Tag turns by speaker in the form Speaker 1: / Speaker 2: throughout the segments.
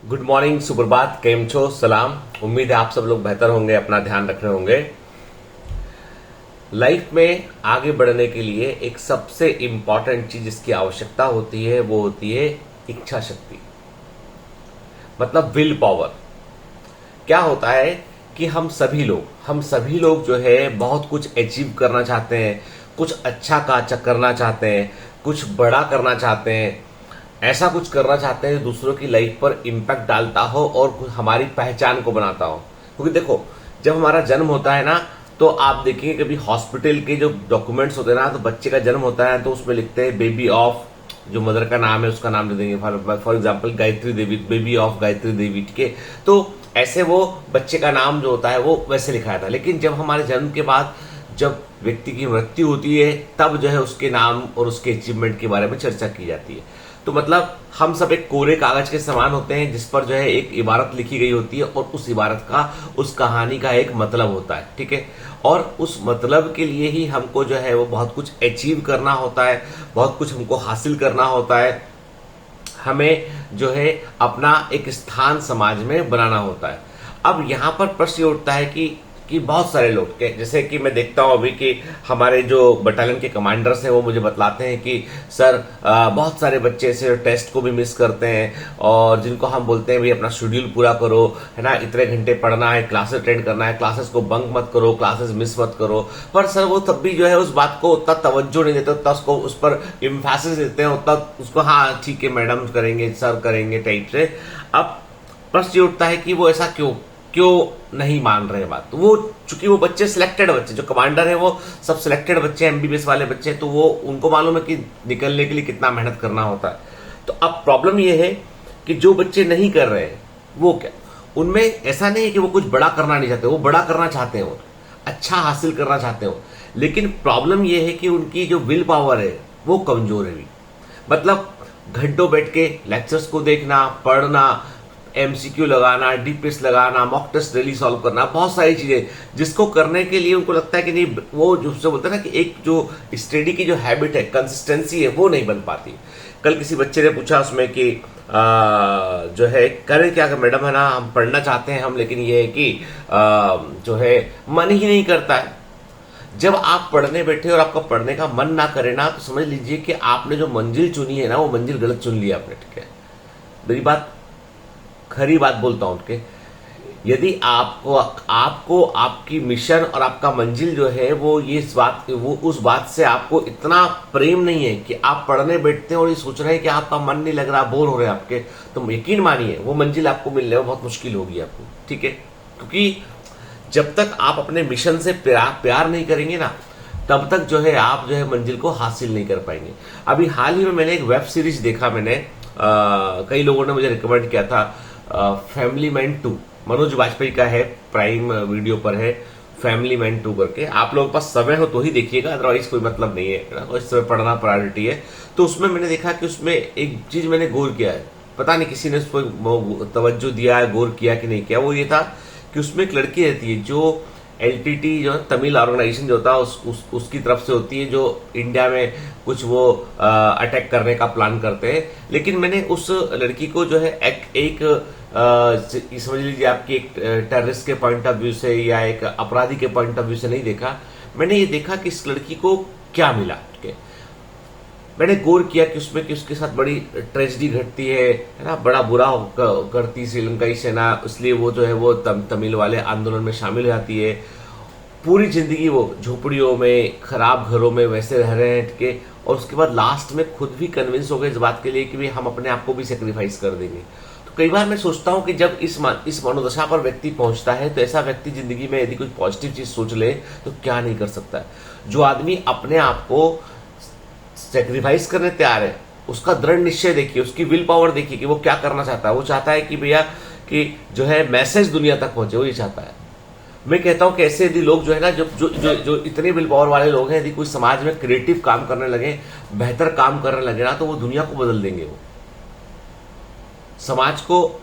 Speaker 1: Good morning, सुप्रभात, केम छो, सलाम। उम्मीद है आप सब लोग बेहतर होंगे, अपना ध्यान रख रहे होंगे। लाइफ में आगे बढ़ने के लिए एक सबसे इंपॉर्टेंट चीज जिसकी आवश्यकता होती है वो होती है इच्छा शक्ति, मतलब विल पावर। क्या होता है कि हम सभी लोग जो है बहुत कुछ अचीव करना चाहते हैं, कुछ अच्छा करना चाहते हैं, कुछ बड़ा करना चाहते हैं, ऐसा कुछ करना चाहते हैं जो दूसरों की लाइफ पर इम्पैक्ट डालता हो और हमारी पहचान को बनाता हो। क्योंकि देखो, जब हमारा जन्म होता है ना, तो आप देखिए कभी हॉस्पिटल के जो डॉक्यूमेंट्स होते हैं ना, तो बच्चे का जन्म होता है तो उसमें लिखते हैं बेबी ऑफ, जो मदर का नाम है उसका नाम दे देंगे, for example Gayatri Devi, baby of Gayatri Devi. ठीक है, तो ऐसे वो बच्चे का नाम जो होता है वो वैसे लिखाया था। लेकिन जब हमारे जन्म के बाद जब व्यक्ति की मृत्यु होती है, तब जो है उसके नाम और उसके अचीवमेंट के बारे में चर्चा की जाती है। तो मतलब हम सब एक कोरे कागज के समान होते हैं जिस पर जो है एक इबारत लिखी गई होती है और उस इबारत का, उस कहानी का एक मतलब होता है। ठीक है, और उस मतलब के लिए ही हमको जो है वो बहुत कुछ अचीव करना होता है, बहुत कुछ हमको हासिल करना होता है, हमें जो है अपना एक स्थान समाज में बनाना होता है। अब यहां पर प्रश्न उठता है कि बहुत सारे लोग के, जैसे कि मैं देखता हूं अभी कि हमारे जो बटालियन के कमांडर्स हैं वो मुझे बतलाते हैं कि सर बहुत सारे बच्चे ऐसे टेस्ट को भी मिस करते हैं, और जिनको हम बोलते हैं भाई अपना शेड्यूल पूरा करो, है ना, इतने घंटे पढ़ना है, क्लासेस अटेंड करना है, क्लासेस को बंक मत करो, क्लासेस मिस मत करो। पर सर वो तब भी जो है उस बात को उतना तवज्जो नहीं देते, उतना उसको उस पर इम्फेसिस देते हैं, उतना उसको हाँ ठीक है मैडम करेंगे, सर करेंगे टाइप से। अब प्रश्न ये उठता है कि वो ऐसा क्यों नहीं मान रहे बात। तो वो चूंकि वो बच्चे सिलेक्टेड बच्चे, जो कमांडर है वो सब सिलेक्टेड बच्चे, एमबीबीएस वाले बच्चे, तो वो उनको मालूम है कि निकलने के लिए कितना मेहनत करना होता है। तो अब प्रॉब्लम ये है कि जो बच्चे नहीं कर रहे हैं वो क्या, उनमें ऐसा नहीं है कि वो कुछ बड़ा करना नहीं चाहते, वो बड़ा करना चाहते हैं, वो अच्छा हासिल करना चाहते हो, लेकिन प्रॉब्लम ये है कि उनकी जो विल पावर है वो कमजोर है। मतलब घंटों बैठ के लेक्चर्स को देखना, पढ़ना, एमसीक्यू लगाना, डीपीएस लगाना, मॉक टेस्ट डेली सॉल्व करना, बहुत सारी चीजें जिसको करने के लिए उनको लगता है कि नहीं, वो जो बोलते हैं ना कि एक जो स्टडी की जो हैबिट है, कंसिस्टेंसी है, वो नहीं बन पाती। कल किसी बच्चे ने पूछा उसमें कि जो है करें क्या मैडम, है ना, हम पढ़ना चाहते हैं हम, लेकिन ये है कि जो है मन ही नहीं करता है। जब आप पढ़ने बैठे और आपका पढ़ने का मन ना करे ना, तो समझ लीजिए कि आपने जो मंजिल चुनी है ना, वो मंजिल गलत चुन लिया आपने। ठीक है, मेरी बात, खरी बात बोलता हूं कि यदि आपको आपकी मिशन और आपका मंजिल जो है वो वो उस बात से आपको इतना प्रेम नहीं है कि आप पढ़ने बैठते हैं और ये सोच रहे हैं कि आपका मन नहीं लग रहा, बोर हो रहे हैं आपके, तो यकीन मानिए वो मंजिल आपको मिलने में बहुत मुश्किल होगी आपको। ठीक है, क्योंकि जब तक आप अपने मिशन से प्यार नहीं करेंगे ना, तब तक जो है आप जो है मंजिल को हासिल नहीं कर पाएंगे। अभी हाल ही में मैंने एक वेब सीरीज देखा, मैंने कई लोगों ने मुझे रिकमेंड किया था, फैमिली मैन 2, मनोज वाजपेयी का है, प्राइम वीडियो पर है, फैमिली मैन 2 करके। आप लोगों के पास समय हो तो ही देखिएगा, अदरवाइज कोई मतलब नहीं है ना, इस समय पढ़ना प्रायोरिटी है। तो उसमें मैंने देखा कि उसमें एक चीज मैंने गौर किया है, पता नहीं किसी ने उस पर तवज्जो दिया है, गौर किया कि नहीं किया, वो ये था कि उसमें एक लड़की रहती है जो एलटीटी जो तमिल ऑर्गेनाइजेशन जो होता है उसकी तरफ से होती है, जो इंडिया में कुछ वो अटैक करने का प्लान करते हैं। लेकिन मैंने उस लड़की को जो है एक समझ लीजिए आपकी एक टेररिस्ट के पॉइंट ऑफ व्यू से या एक अपराधी के पॉइंट ऑफ व्यू से नहीं देखा। मैंने ये देखा कि इस लड़की को क्या मिला। ठीक है, मैंने गौर किया कि उसमें कि उसके साथ बड़ी ट्रेजेडी घटती है ना, बड़ा बुरा करती श्रीलंकाई सेना, इसलिए वो जो है वो तमिल वाले आंदोलन में शामिल हो जाती है। पूरी जिंदगी वो झोपड़ियों में, खराब घरों में वैसे रह रहे हैं। ठीक है, और उसके बाद लास्ट में खुद भी कन्विंस हो गए इस बात के लिए कि भाई हम अपने आप को भी सेक्रीफाइस कर देंगे। तो कई बार मैं सोचता हूं कि जब इस मनोदशा पर व्यक्ति पहुंचता है, तो ऐसा व्यक्ति जिंदगी में यदि कुछ पॉजिटिव चीज सोच ले तो क्या नहीं कर सकता है। जो आदमी अपने आप को सेक्रीफाइस करने तैयार है, उसका दृढ़ निश्चय देखिए, उसकी विल पावर देखिए कि वो क्या करना चाहता है। वो चाहता है कि भैया कि जो है मैसेज दुनिया तक पहुंचे, वो ये चाहता है। मैं कहता हूं कि ऐसे यदि लोग जो है ना, जो इतने विल पावर वाले लोग हैं, यदि कोई समाज में क्रिएटिव काम करने लगे, बेहतर काम करने लगे ना, तो वो दुनिया को बदल देंगे। वो समाज को,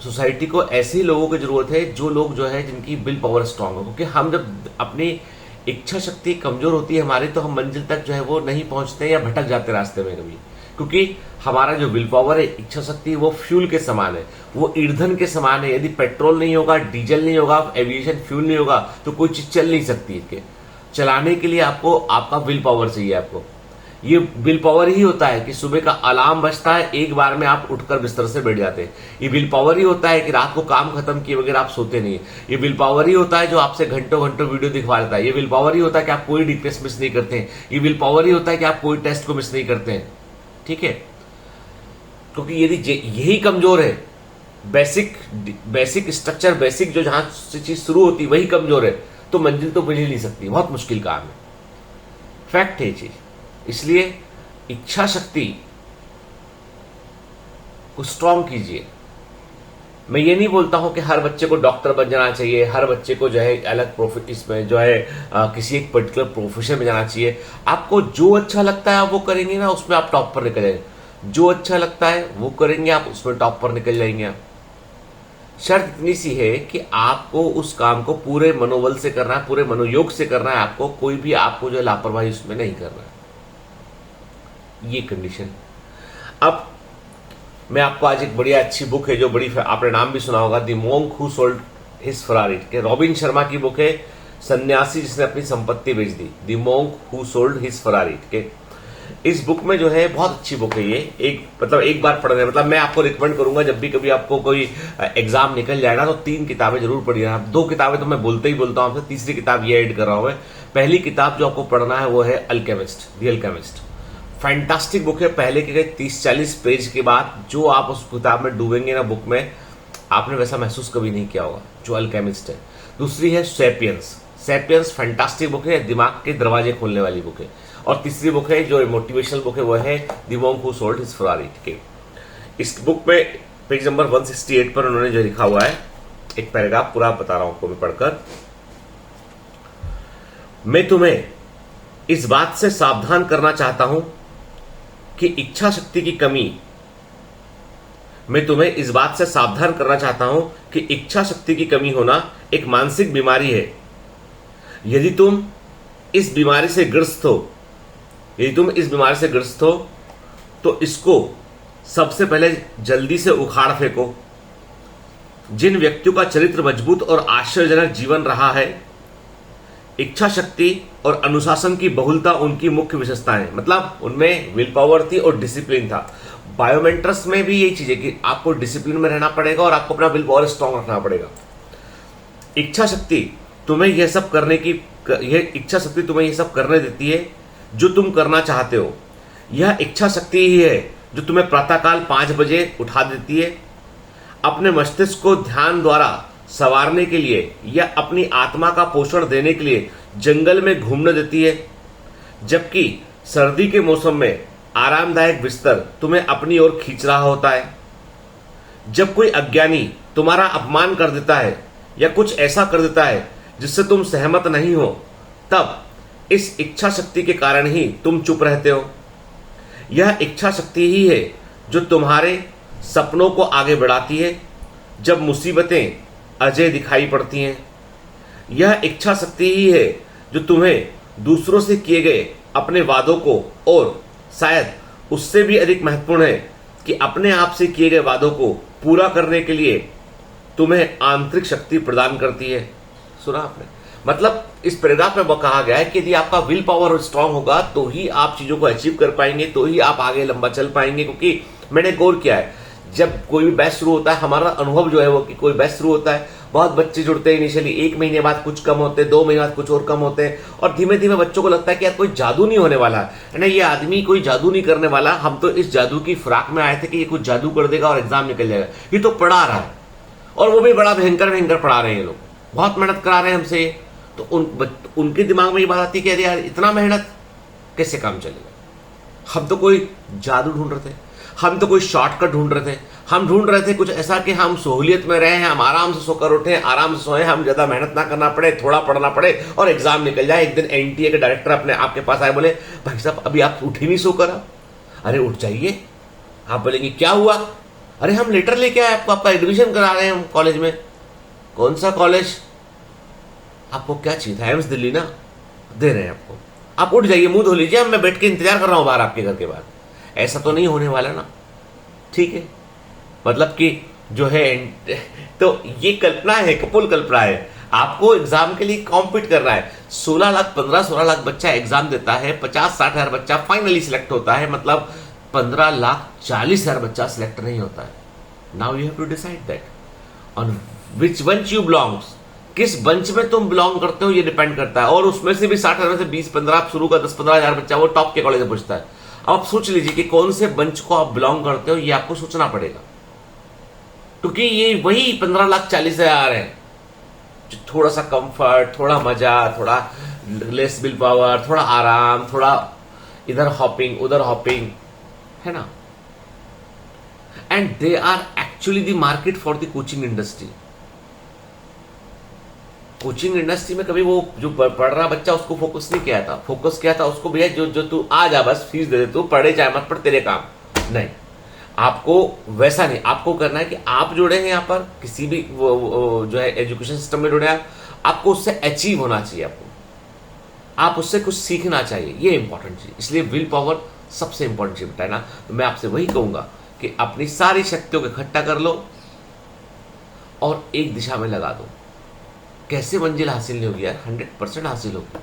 Speaker 1: सोसाइटी को ऐसे ही लोगों की जरूरत है जो लोग जो है जिनकी विल पावर स्ट्रांग हो। क्योंकि हम जब अपनी इच्छा शक्ति कमजोर होती है हमारी, तो हम मंजिल तक जो है वो नहीं पहुंचते या भटक जाते रास्ते में कभी। क्योंकि हमारा जो विल पावर है, इच्छा शक्ति, वो फ्यूल के समान है, वो ईंधन के समान है। यदि पेट्रोल नहीं होगा, डीजल नहीं होगा, एविएशन फ्यूल नहीं होगा तो कोई चीज चल नहीं सकती। इसके चलाने के लिए आपको आपका विल पावर चाहिए। आपको ये विल पावर ही होता है कि सुबह का अलार्म बजता है, एक बार में आप उठकर बिस्तर से बैठ जाते हैं। ये विल पावर ही होता है कि रात को काम खत्म किए बगैर आप सोते नहीं। ये विल पावर ही होता है जो आपसे घंटों घंटों वीडियो दिखवा देता है। ये विल पावर ही होता है कि आप कोई डीपीएस मिस नहीं करते हैं। ये विल पावर ही होता है कि आप कोई टेस्ट को मिस नहीं करते हैं। ठीक है, क्योंकि यदि यही कमजोर है, बेसिक स्ट्रक्चर, बेसिक जो जहां से चीज शुरू होती है वही कमजोर है, तो मंजिल तो मिल ही नहीं सकती। बहुत मुश्किल काम है, फैक्ट है चीज। इसलिए इच्छा शक्ति को स्ट्रांग कीजिए। मैं ये नहीं बोलता हूं कि हर बच्चे को डॉक्टर बन जाना चाहिए, हर बच्चे को जो है अलग इसमें जो है किसी एक पर्टिकुलर प्रोफेशन में जाना चाहिए। आपको जो अच्छा लगता है आप वो करेंगे ना, उसमें आप टॉप पर निकल जाएंगे। जो अच्छा लगता है वो करेंगे आप, उसमें टॉप पर निकल जाएंगे आप। शर्त इतनी सी है कि आपको उस काम को पूरे मनोबल से करना है, पूरे मनोयोग से करना है। आपको कोई भी आपको जो है लापरवाही उसमें नहीं करना है, ये कंडीशन। अब मैं आपको आज एक बढ़िया अच्छी बुक है, जो बड़ी आपने नाम भी सुना होगा, the monk who sold his Ferrari के, रॉबिन शर्मा की बुक है, सन्यासी जिसने अपनी संपत्ति बेच दी, the monk who sold his Ferrari के। इस बुक में जो है बहुत अच्छी बुक है ये, एक बार पढ़ने, मतलब मैं आपको रिकमेंड करूंगा जब भी कभी आपको कोई एग्जाम निकल जाए ना तो 3 किताबें जरूर पढ़िए। 2 किताबें तो मैं बोलते ही बोलता हूं, तीसरी किताब ये ऐड कर रहा हूं मैं। पहली किताब जो आपको पढ़ना है वो है alchemist, the alchemist. Fantastic book है। पहले के 30-40 पेज के बाद जो आप उस किताब में डूबेंगे ना बुक में, आपने वैसा महसूस कभी नहीं किया होगा जो अल्केमिस्ट है। दूसरी है सैपियंस। सैपियंस फैंटास्टिक बुक है, दिमाग के दरवाजे खोलने वाली बुक है। और तीसरी बुक है जो मोटिवेशनल बुक है, वो है the monk who sold his Ferrari. ठीक है, इस बुक में पेज नंबर 168 पर उन्होंने जो लिखा हुआ है, एक पैराग्राफ पूरा बता रहा हूं आपको मैं पढ़कर। मैं तुम्हें इस बात से सावधान करना चाहता हूं कि इच्छा शक्ति की कमी, मैं तुम्हें इस बात से सावधान करना चाहता हूं कि इच्छा शक्ति की कमी होना एक मानसिक बीमारी है। यदि तुम इस बीमारी से ग्रस्त हो, तो इसको सबसे पहले जल्दी से उखाड़ फेंको। जिन व्यक्तियों का चरित्र मजबूत और आश्चर्यजनक जीवन रहा है, इच्छा शक्ति और अनुशासन की बहुलता उनकी मुख्य विशेषताएं। मतलब उनमें विल पावर थी और डिसिप्लिन था। बायोमेंटर्स में भी यही चीज है कि आपको डिसिप्लिन में रहना पड़ेगा और आपको अपना विल पावर स्ट्रांग रखना पड़ेगा। इच्छा शक्ति तुम्हें यह सब करने देती है जो तुम करना चाहते हो। यह इच्छा शक्ति ही है जो तुम्हें प्रातःकाल 5 बजे उठा देती है, अपने मस्तिष्क को ध्यान द्वारा संवारने के लिए या अपनी आत्मा का पोषण देने के लिए जंगल में घूमने देती है, जबकि सर्दी के मौसम में आरामदायक बिस्तर तुम्हें अपनी ओर खींच रहा होता है। जब कोई अज्ञानी तुम्हारा अपमान कर देता है या कुछ ऐसा कर देता है जिससे तुम सहमत नहीं हो, तब इस इच्छा शक्ति के कारण ही तुम चुप रहते हो। यह इच्छा शक्ति ही है जो तुम्हारे सपनों को आगे बढ़ाती है जब मुसीबतें अजय दिखाई पड़ती हैं। यह इच्छा शक्ति ही है जो तुम्हें दूसरों से किए गए अपने वादों को, और शायद उससे भी अधिक महत्वपूर्ण है कि अपने आप से किए गए वादों को पूरा करने के लिए तुम्हें आंतरिक शक्ति प्रदान करती है। सुना आपने? मतलब इस पैराग्राफ में कहा गया है कि यदि आपका विल पावर स्ट्रांग होगा तो ही आप चीजों को अचीव कर पाएंगे, तो ही आप आगे लंबा चल पाएंगे। क्योंकि मैंने गौर किया है, जब कोई भी बैच शुरू होता है, हमारा अनुभव जो है वो कि कोई बैच शुरू होता है, बहुत बच्चे जुड़ते हैं इनिशियली, 1 महीने बाद कुछ कम होते हैं, 2 महीने बाद कुछ और कम होते हैं, और धीमे धीमे बच्चों को लगता है कि यार कोई जादू नहीं होने वाला है ना, ये आदमी कोई जादू नहीं करने वाला, हम तो इस जादू की फिराक में आए थे कि ये कुछ जादू कर देगा और एग्जाम निकल जाएगा। ये तो पढ़ा रहा है, और वो भी बड़ा भयंकर पढ़ा रहे हैं, लोग बहुत मेहनत करा रहे हैं हमसे। तो उनके दिमाग में ये बात आती है कि अरे यार इतना मेहनत कैसे काम चलेगा। हम तो कोई जादू ढूंढ रहे थे, हम तो कोई शॉर्टकट ढूंढ रहे थे, हम ढूंढ रहे थे कुछ ऐसा कि हम सहूलियत में रहे हैं, हम आराम से सोकर उठे, आराम से सोए, हम ज्यादा मेहनत ना करना पड़े, थोड़ा पढ़ना पड़े और एग्जाम निकल जाए। एक दिन एनटीए के डायरेक्टर अपने आपके पास आए, बोले भाई साहब अभी आप उठ ही नहीं सोकर। अरे उठ जाइए। आप बोलेंगे क्या हुआ? अरे हम लेटर लेके आए आपको, आपका एडमिशन करा रहे हैं हम कॉलेज में। कौन सा कॉलेज? आपको क्या चाहिए था? एम्स दिल्ली ना, दे रहे हैं आपको। आप उठ जाइए, मुंह धो लीजिए, मैं बैठ के इंतजार कर रहा हूं बाहर आपके घर के बाहर। ऐसा तो नहीं होने वाला ना, ठीक है। मतलब कि जो है तो ये कल्पना है, कपोल कल्पना है। आपको एग्जाम के लिए कॉम्पीट करना है। 16 लाख बच्चा एग्जाम देता है, 50-60 हजार बच्चा फाइनली सिलेक्ट होता है, मतलब 15,40,000 बच्चा सिलेक्ट नहीं होता है। Now you have to decide that on which bunch you belongs. किस बंच में तुम बिलोंग करते हो ये डिपेंड करता है। और उसमें से भी 60,000 में से 20-15 आप शुरू का 10-15 हजार बच्चा वो टॉप के कॉलेज में पूछता है। अब आप सोच लीजिए कि कौन से बंच को आप बिलोंग करते हो, ये आपको सोचना पड़ेगा, क्योंकि ये वही 15,40,000 है। थोड़ा सा कंफर्ट, थोड़ा मजा, थोड़ा लेस बिल पावर, थोड़ा आराम, थोड़ा इधर हॉपिंग उधर हॉपिंग, है ना। And they are actually the market for the coaching industry. Coaching industry में कभी वो जो पढ़ रहा बच्चा उसको फोकस नहीं किया था। फोकस किया था उसको, भैया जो तू आ जा, बस फीस दे दे, तू पढ़े चाहे मत पढ़, तेरे काम नहीं। आपको वैसा नहीं, आपको करना है कि आप जुड़े हैं यहाँ पर किसी भी जो है एजुकेशन सिस्टम में जुड़े हैं, आपको उससे अचीव होना चाहिए, आप उससे कुछ सीखना चाहिए, ये इंपॉर्टेंट चीज। इसलिए विल पावर सबसे इंपॉर्टेंट चीज बेटा है ना। तो मैं आपसे वही कहूंगा कि अपनी सारी शक्तियों को इकट्ठा कर लो और एक दिशा में लगा दो। कैसे मंजिल हासिल नहीं होगी यार, 100% हासिल होगी।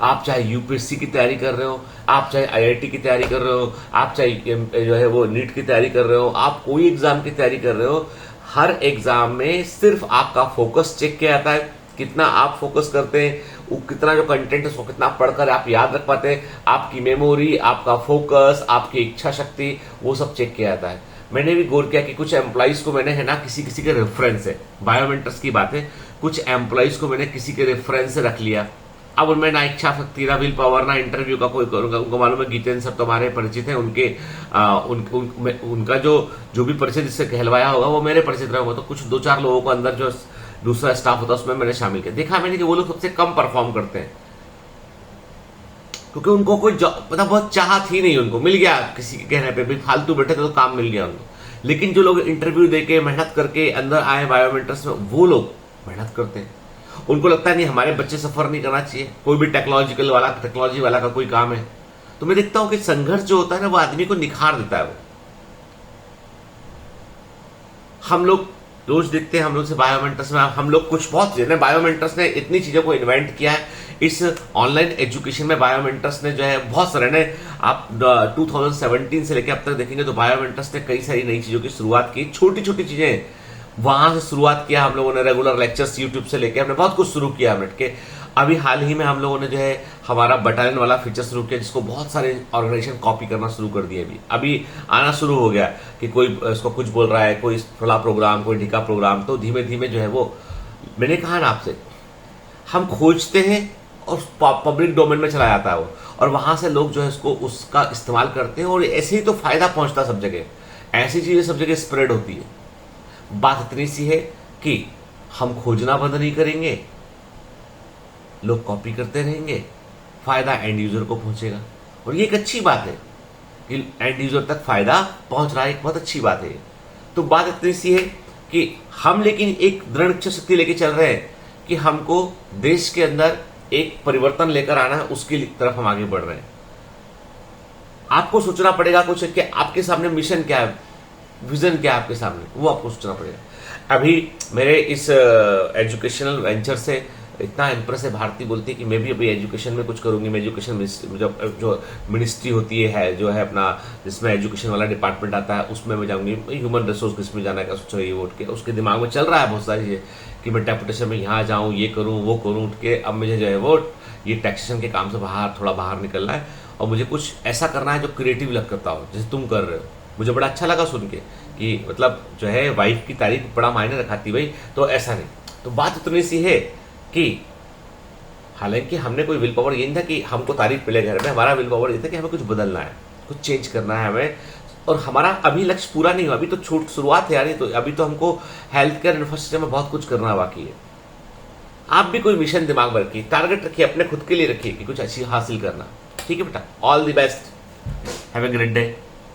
Speaker 1: आप चाहे यूपीएससी की तैयारी कर रहे हो, आप चाहे आईआईटी की तैयारी कर रहे हो, आप चाहे जो है वो नीट की तैयारी कर रहे हो, आप कोई एग्जाम की तैयारी कर रहे हो, हर एग्जाम में सिर्फ आपका फोकस चेक किया जाता है। कितना आप फोकस करते हैं, कितना जो कंटेंट है उसको कितना पढ़कर आप याद रख पाते हैं, आपकी मेमोरी, आपका फोकस, आपकी इच्छा शक्ति, वो सब चेक किया जाता है। मैंने भी गौर किया कि कुछ एम्प्लॉइज को मैंने है ना किसी के रेफरेंस है, बायोमेंटर्स की बात है, कुछ एम्प्लॉइज को मैंने किसी के रेफरेंस से रख लिया। अब उनमें ना इच्छा शक्ति, ना विल पावर, ना इंटरव्यू का कोई करूंगा। उनको मालूम है गीतेंद्र सर तुम्हारे परिचित हैं, उनका जो भी परिचय जिससे कहलवाया होगा वो मेरे परिचित रहा होगा। तो कुछ 2-4 लोगों को अंदर जो दूसरा स्टाफ होता है उसमें मैंने शामिल किया। देखा मैंने कि वो लोग सबसे कम परफॉर्म करते हैं, क्योंकि उनको कोई मतलब बहुत चाहत ही नहीं, उनको मिल गया किसी के कहने पे भी, फालतू बैठे थे तो काम मिल गया उनको। लेकिन जो लोग इंटरव्यू देके मेहनत करके अंदर आए बायोमेंटर्स में, वो लोग मेहनत करते हैं। उनको लगता है नहीं हमारे बच्चे सफर नहीं करना चाहिए, कोई भी टेक्नोलॉजी वाला का कोई काम है। तो मैं देखता हूं कि संघर्ष जो होता है ना वो आदमी को निखार देता है। वो हम लोग रोज देखते हैं, हम लोग से बायोमेंटर्स में हम लोग कुछ बहुत चीजें, बायोमेंटर्स ने इतनी चीजों को इन्वेंट किया है इस ऑनलाइन एजुकेशन में। बायोमेंटर्स ने जो है बहुत सारे ने, आप 2017 से लेकर अब तक देखेंगे तो बायोमेंटर्स ने कई सारी नई चीजों की शुरुआत की। छोटी छोटी चीजें वहां से शुरुआत किया हम लोगों ने, रेगुलर लेक्चर्स यूट्यूब से लेके हमने बहुत कुछ शुरू किया मिनट के। अभी हाल ही में हम लोगों ने जो है हमारा बटालियन वाला फीचर शुरू किया, जिसको बहुत सारे ऑर्गेनाइजेशन कॉपी करना शुरू कर दिए। अभी आना शुरू हो गया कि कोई इसको कुछ बोल रहा है, कोई फला प्रोग्राम, कोई ढिका प्रोग्राम, तो धीमे धीमे जो है वो, मैंने कहा ना आपसे, हम खोजते हैं और पब्लिक डोमेन में चला जाता है वो, और वहां से लोग जो है उसका इस्तेमाल करते हैं, और ऐसे ही तो फायदा पहुंचता सब जगह। ऐसी चीजें सब जगह स्प्रेड होती है। बात इतनी सी है कि हम खोजना बंद नहीं करेंगे, लोग कॉपी करते रहेंगे, फायदा एंड यूजर को पहुंचेगा। और ये एक अच्छी बात है कि एंड यूजर तक फायदा पहुंच रहा है, एक बहुत अच्छी बात है। तो बात इतनी सी है कि हम लेकिन एक दृढ़ इच्छा शक्ति लेके चल रहे हैं कि हमको देश के अंदर एक परिवर्तन लेकर आना है, उसकी तरफ हम आगे बढ़ रहे हैं। आपको सोचना पड़ेगा कुछ कि आपके सामने मिशन क्या है, विजन क्या है आपके सामने, वो आपको सोचना पड़ेगा। अभी मेरे इस एजुकेशनल वेंचर से इतना इंप्रेस है भारती, बोलती है कि मैं भी अभी एजुकेशन में कुछ करूंगी। मैं एजुकेशन जो मिनिस्ट्री होती है जो है अपना, जिसमें एजुकेशन वाला डिपार्टमेंट आता है, उसमें मैं जाऊंगी। ह्यूमन रिसोर्स किसमें जाना का सोच रही है, उठ के उसके दिमाग में चल रहा है बहुत सारी चीजें कि मैं डेपुटेशन में यहाँ जाऊँ, ये करूँ वो करूँ। उठ के अब मुझे जो है वो ये टैक्सेशन के काम से थोड़ा बाहर निकलना है, और मुझे कुछ ऐसा करना है जो क्रिएटिव लग करता हो, जैसे तुम कर रहे हो। मुझे बड़ा अच्छा लगा सुन के कि मतलब जो है वाइफ की तारीफ बड़ा मायने रखाती भाई, तो ऐसा नहीं। तो बात इतनी सी है कि हालांकि हमने कोई विल पावर ये नहीं था कि हमको तारीफ मिले घर में, हमारा विल पावर ये था कि हमें कुछ बदलना है, कुछ चेंज करना है हमें। और हमारा अभी लक्ष्य पूरा नहीं हुआ, अभी तो शुरुआत है यार। तो अभी तो हमको हेल्थ केयर इंफ्रास्ट्रक्चर में बहुत कुछ करना बाकी है। आप भी कोई मिशन दिमाग में रखिए, टारगेट रखिए, अपने खुद के लिए रखिए कि कुछ अच्छी हासिल करना। ठीक है बेटा, all the best, have a great day.